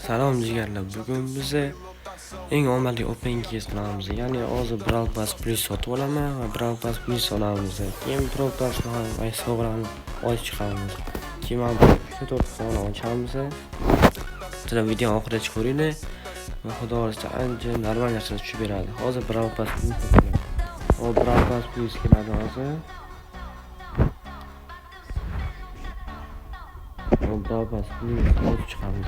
Salom jigarlar, bugun biza eng omadli open keys qilamiz. Ya'ni hozir Brawl Pass Plus sotib olaman va Brawl Pass Plus olamiz. Keyin Brawl Pass hisoblarni ochib chiqamiz. Keyin shu to'rtani ochamiz. Sizlar video oxirigacha ko'ringlar va xudo xohlasa ancha normal narsalar tushib beradi. Hozir Brawl Pass Plus sotaman. O Brawl Pass Plus keladi hozir. O Brawl Pass Plus ochib chiqamiz.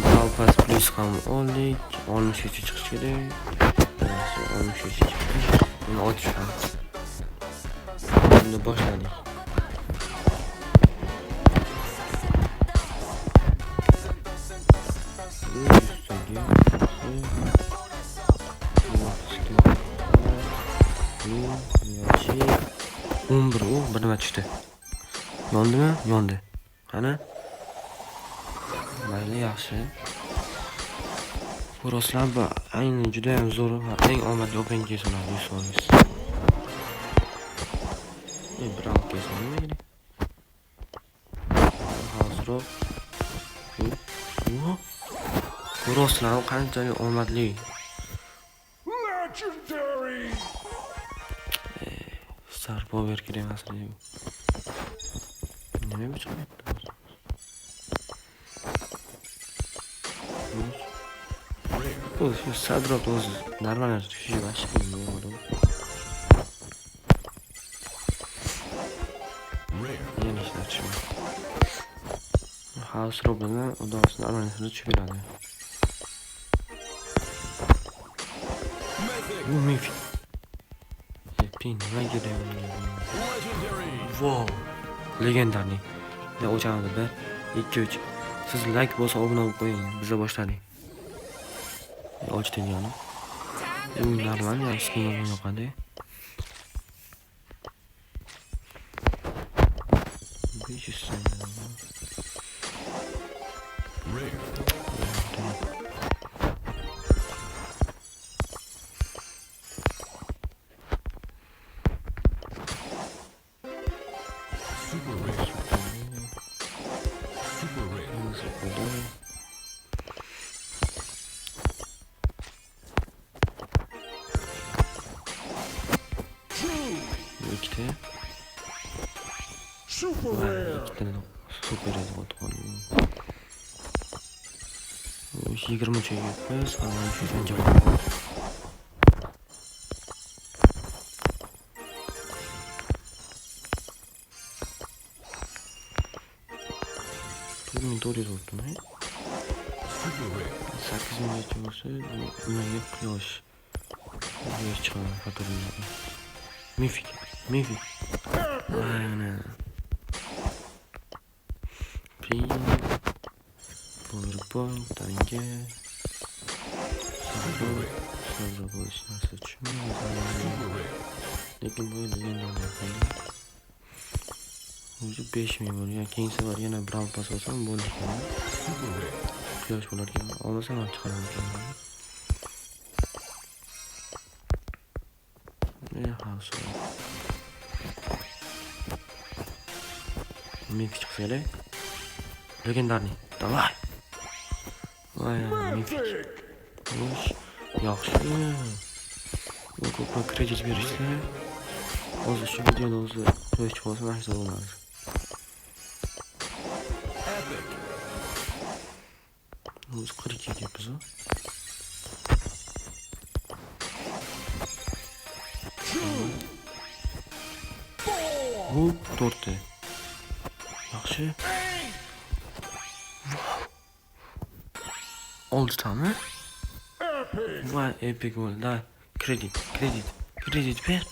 Brawl Pass Plus ham oldik. 63 chiqish kerak. 63 chiqdi. Buni ochamiz. Endi boshladik. Bir nima tushdi? Yondimi? Yondi. Qani? Mayli, yaxshi. Xo'roslar bu ayni juda ham zo'r va eng omadli open keys bo'ladi, 100%. Brawl keys nima kerak? Hozirroq. Xo'roslar qanchalik omadli. Legendary. Star power kerak emas edi. Nima chiqyapti? Şu sadrot o'zi normal tushishi vashington bo'ladi. Yana ishlar tushmaydi. House robini udosini analizini tushib beradi. Bu mythic. Pin nima kerak? Wow. Legendarniy. Ya o'chamiz 1 2 3. Siz like bo'lsa obuna bo'lib qo'ying. Biz boshladik. Ochdim yana. Normal ya, skin yo'qadi. İkide. Super oldu. 20 çekiyoruz. Allah'ın şuradan cevap. Turun doğru oldu ne? 8 milyon olsa bunlar yapıyor. Böyle çıkan hatırlıyorum. Mythic. Aynen. Pin. PowerPoint, tanke. Sonra bu işler seçmiyor. Lekin bu legendarlar. O'zi 5 ming bor. Ya keyingi safar yana Brawl Pass olsam bo'ldi. Quyosh bo'larkan. Olmasam ham chiqaraman. House. Mythic çıksaydı. Legendarniy. Давай. Vay, Mythic. Hoş. Yaxshi. Bu ko'proq kredit berishsa, hozir shu videoda o'zi to'yib chiqsa narsa bo'ladi. O'zi 42 yapız o. Bu 4'te. Yaxshi. Oldu tamam. Vay epic oldu. Kredit ver.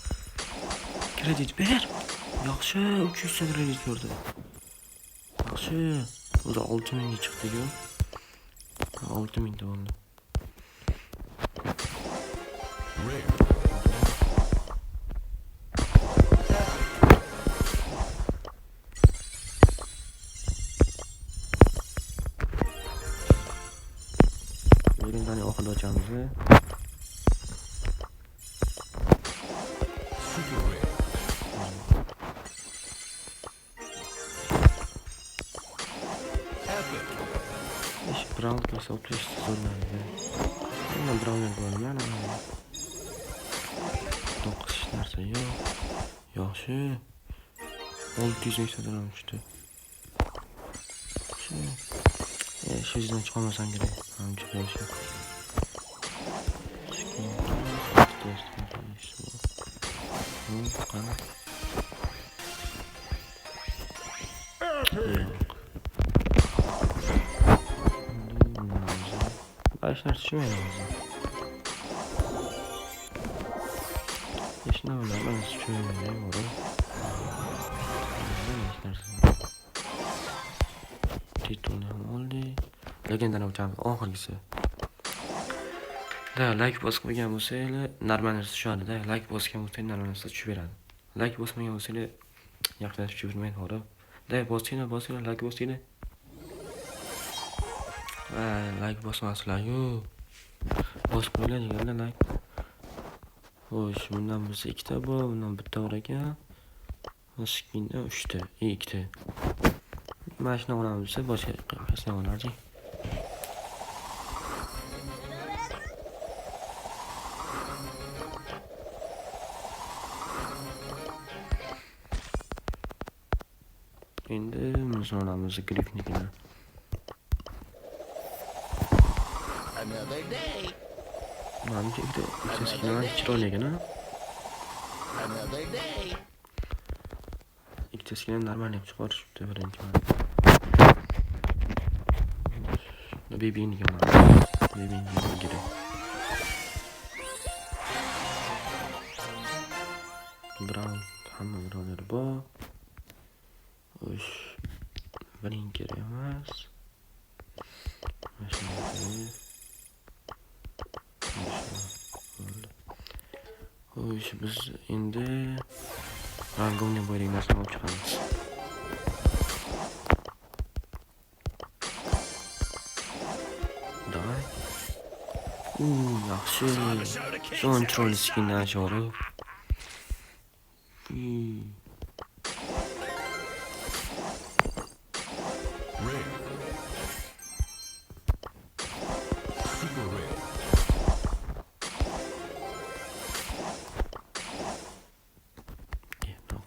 Yaxshi 300 kredit verdi. Yaxshi. O'zi 6000 ga chiqdi ku. 6000 da oldu. Elimden okulacağımızı Brawl Pass o'tishni zo'rlaydi. Mana Brawler bo'lgan ana. 9 narsa yo'q. Yaxshi. 600 ming tushdi. Shu yerdan chiqolmasam kerak. Ham chiqishi. Qani. Başlar düşmeyin ağzı. İşine öyle ben şöyle vurur. Ne işlersin? Titulni ham oldi. Legendani o'tamiz oxirgisi. Da like bosib qo'ygan bo'lsanglar, normalarsa tushadi-da. Like bosgan bo'lsanglar, normalarsa tushib beradi. Like bosmagan bo'lsanglar, yaxshilab tushib bermaydi, to'g'ri. Da bosinglar, like bosinglar. Like bosmasizlar-yu. Bosib qo'yinglar deganlar like. Xo'sh, bundan bizda ikkita bor, bundan bitta bor ekan. Skindan 3 ta, 2 ta. Mana shuni olamiz desa, boshqa qilmasdan olardik. Endi biz olamiz grifnikini. Manimcha ikkita skinlar chiroyli ekan. Ikkita skin normal deb chiqarishibdi birinchi mana. Baby'ni kerak. Brown hamma brawler bor. Xo'sh, birinchi kerak emas. Xo'sh, biz endi rangomni bo'ylik narsani olib chiqamiz. Davay. Yaxshi. Son chiroyli skindan sho'ri.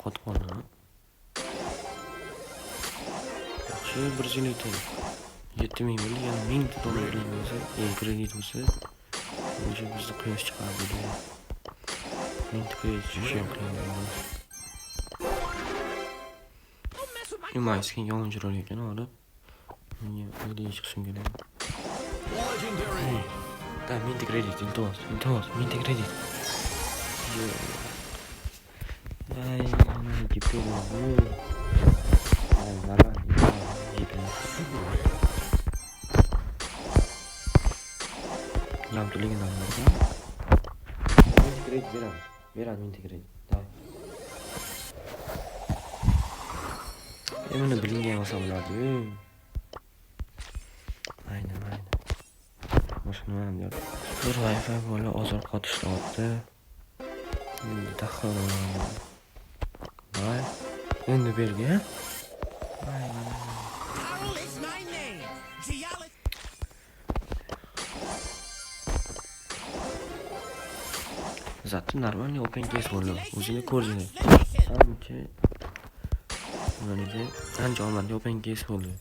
Qotib qoldi. Yaxshi, bir zinita. 7000 bo'ldi, yana 1000 dollar bo'lsa, kredit bo'lsa, o'sha bizni quyosh chiqardi. 1000 kredit tushib qoldi. Imayskin yonjiroq ekan, olib. Menga o'ylay chiqishim kerak. Da, 1000 kredit, iltimos, 1000 kredit. Ay, mana gitti bu. Ay, zarar. Namtuligini almoqda. Integrat beradi integrat. Davay. Mana bilingan olsa bo'ladi-yu. Aynan. Mashina ham yo'q. Bir Wi-Fi bola ozor qotishyapti. Endi taxirlanadi. Davay. Endi bergan. Zaten normalnie open case bo'ldi. O'zini ko'rdingiz. Ancha Bunlarga ancha omadli open case bo'ldi.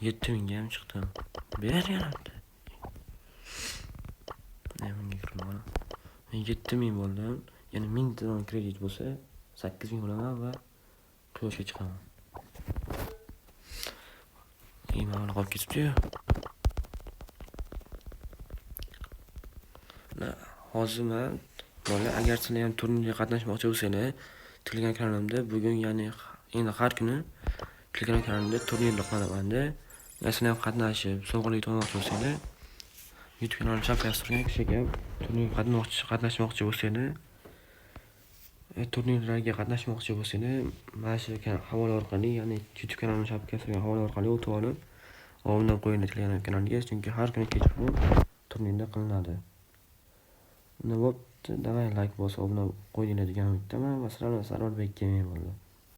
7000 ga ham chiqdi. Beryapti. Bunga kirmoqman. 7000 bo'ldi. Ya'ni 1000 dollar kredit bo'lsa 8000 olaman va quyoshga chiqaman. Mana qolib ketibdi-yu. Hozir men bola agar sizlar ham turnirga qatnashmoqchi bo'lsanglar, Telegram kanalimda bugun, ya'ni endi har kuni Telegram kanalimda turnirlar qilaman-da. Agar sizlar ham qatnashib, sovg'alik olmoqchi bo'lsanglar, YouTube kanalim chapkasi turgan kishiga turnirga qatnashmoqchi bo'lsanglar, turnirlarga qatnashmoqchi bo'lsanglar, mana shu havola orqali, ya'ni YouTube kanalim chapkasi turgan havola orqali o'tib olib, obuna qo'ying Telegram kanaliga, chunki har kuni kechqurun turnirlar qilinadi. Nima bo'pti? Davay like bosib obuna qo'yinglar degan umiddaman. Masalan, Sarvar Bekkemen bo'ldi.